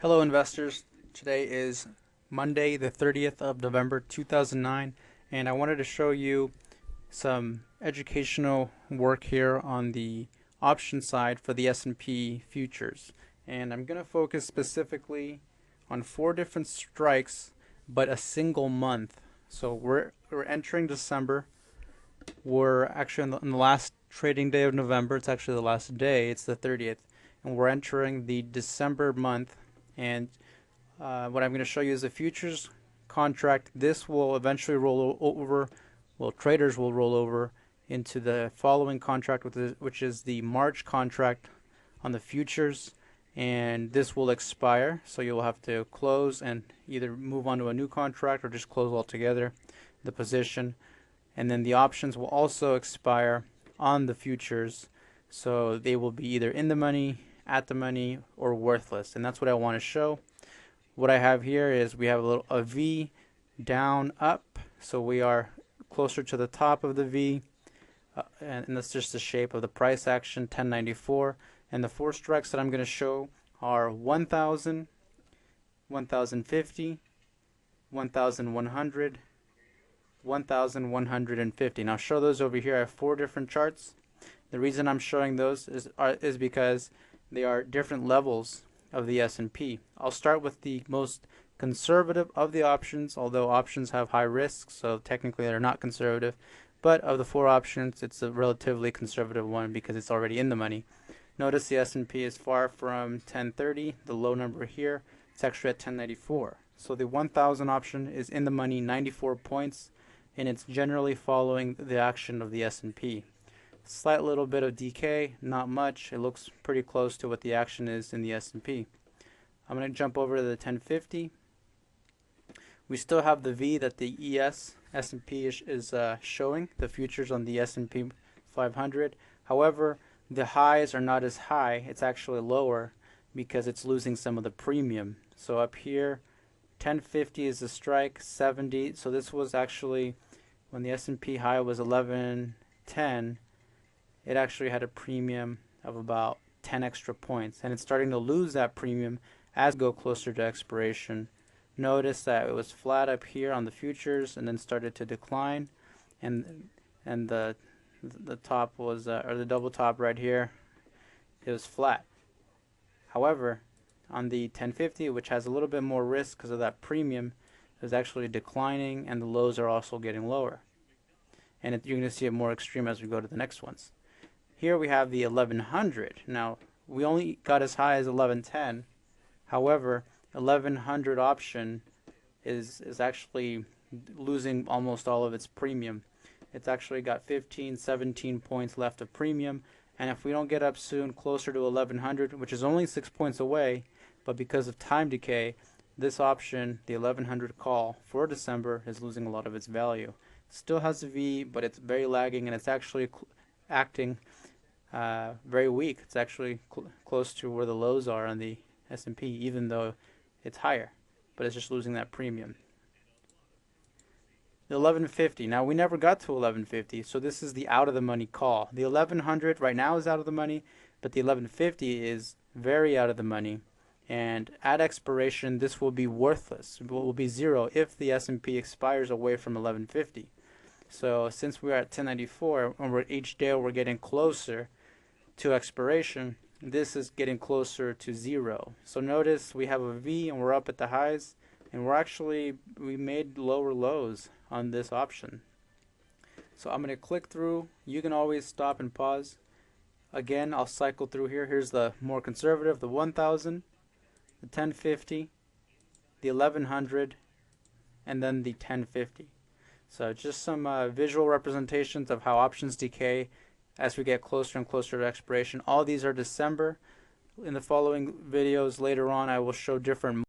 Hello investors, today is Monday the 30th of November 2009 and I wanted to show you some educational work here on the option side for the S&P futures, and I'm going to focus specifically on 4 different strikes but a single month. So we're entering December. We're actually on the last trading day of November. It's actually the last day, it's the 30th, and we're entering the December month. And what I'm going to show you is a futures contract. This will eventually roll over, well, traders will roll over into the following contract, which is the March contract on the futures, and this will expire, so you'll have to close and either move on to a new contract or just close altogether the position. And then the options will also expire on the futures, so they will be either in the money, at the money, or worthless, and that's what I want to show. What I have here is we have a V down up, so we are closer to the top of the V, and that's just the shape of the price action, 1094. And the 4 strikes that I'm going to show are 1000, 1050, 1100, 1150. Now I'll show those over here. I have 4 different charts. The reason I'm showing those is because they are different levels of the S&P. I'll start with the most conservative of the options, although options have high risks, so technically they're not conservative. But of the 4 options, it's a relatively conservative one because it's already in the money. Notice the S&P is far from 1030, the low number here. It's actually at 1094. So the 1000 option is in the money, 94 points, and it's generally following the action of the S&P. Slight little bit of decay, not much. It looks pretty close to what the action is in the S&P. I'm going to jump over to the 1050. We still have the V that the S&P is showing, the futures on the S&P 500. However, the highs are not as high. It's actually lower because it's losing some of the premium. So up here, 1050 is the strike, 70. So this was actually when the S&P high was 1110. It actually had a premium of about 10 extra points, and it's starting to lose that premium as we go closer to expiration. Notice that it was flat up here on the futures and then started to decline, and the top was or the double top right here, it was flat. However, on the 1050, which has a little bit more risk because of that premium, it was actually declining, and the lows are also getting lower, and you're going to see it more extreme as we go to the next ones. Here we have the 1100. Now we only got as high as 1110. However, 1100 option is actually losing almost all of its premium. It's actually got 15, 17 points left of premium, and if we don't get up soon closer to 1100, which is only 6 points away, but because of time decay, this option, the 1100 call for December, is losing a lot of its value. Still has a V, but it's very lagging, and it's actually acting very weak. It's actually close to where the lows are on the S&P, even though it's higher, but it's just losing that premium. The 1150. Now we never got to 1150, so this is the out of the money call. The 1100 right now is out of the money, but the 1150 is very out of the money, and at expiration this will be worthless. It will be 0 if the S&P expires away from 1150. So since we're at 1094 and each day we're getting closer to expiration, this is getting closer to 0. So notice we have a V and we're up at the highs, and we made lower lows on this option. So I'm going to click through. You can always stop and pause. Again, I'll cycle through here. Here's the more conservative, the 1000, the 1050, the 1100, and then the 1050. So just some visual representations of how options decay as we get closer and closer to expiration. All these are December. In the following videos later on, I will show different